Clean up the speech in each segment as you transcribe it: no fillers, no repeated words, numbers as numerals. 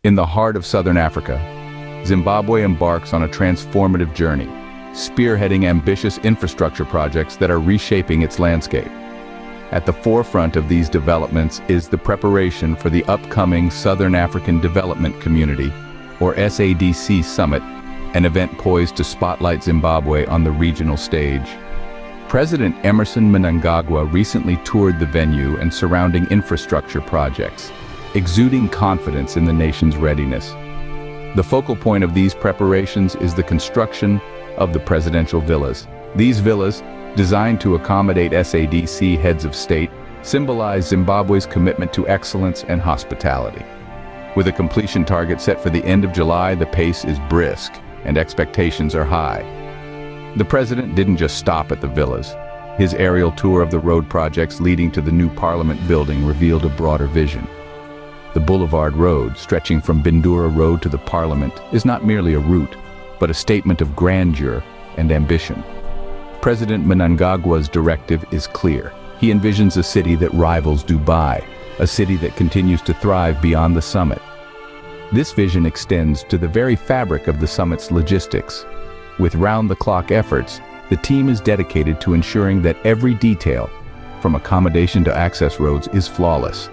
In the heart of southern Africa, Zimbabwe embarks on a transformative journey, spearheading ambitious infrastructure projects that are reshaping its landscape. At the forefront of these developments is the preparation for the upcoming Southern African Development Community, or SADC Summit, an event poised to spotlight Zimbabwe on the regional stage. President Emmerson Mnangagwa recently toured the venue and surrounding infrastructure projects, exuding confidence in the nation's readiness. The focal point of these preparations is the construction of the presidential villas. These villas, designed to accommodate SADC heads of state, symbolize Zimbabwe's commitment to excellence and hospitality. With a completion target set for the end of July, the pace is brisk and expectations are high. The president didn't just stop at the villas. His aerial tour of the road projects leading to the new Parliament building revealed a broader vision. The Boulevard Road, stretching from Bindura Road to the Parliament, is not merely a route, but a statement of grandeur and ambition. President Mnangagwa's directive is clear. He envisions a city that rivals Dubai, a city that continues to thrive beyond the summit. This vision extends to the very fabric of the summit's logistics. With round-the-clock efforts, the team is dedicated to ensuring that every detail, from accommodation to access roads, is flawless.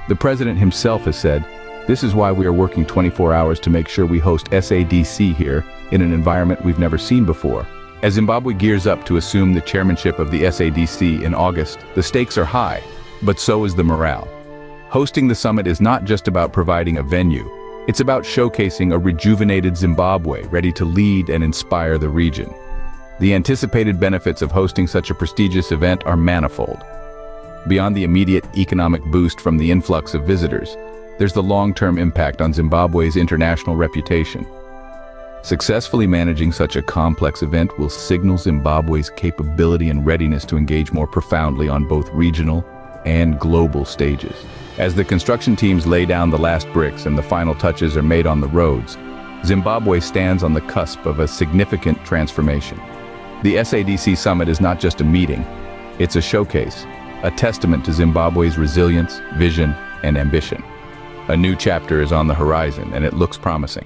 The president himself has said, "This is why we are working 24 hours to make sure we host SADC here in an environment we've never seen before." As Zimbabwe gears up to assume the chairmanship of the SADC in August, the stakes are high, but so is the morale. Hosting the summit is not just about providing a venue. It's about showcasing a rejuvenated Zimbabwe ready to lead and inspire the region. The anticipated benefits of hosting such a prestigious event are manifold. Beyond the immediate economic boost from the influx of visitors, there's the long-term impact on Zimbabwe's international reputation. Successfully managing such a complex event will signal Zimbabwe's capability and readiness to engage more profoundly on both regional and global stages. As the construction teams lay down the last bricks and the final touches are made on the roads, Zimbabwe stands on the cusp of a significant transformation. The SADC Summit is not just a meeting, it's a showcase, a testament to Zimbabwe's resilience, vision, and ambition. A new chapter is on the horizon, and it looks promising.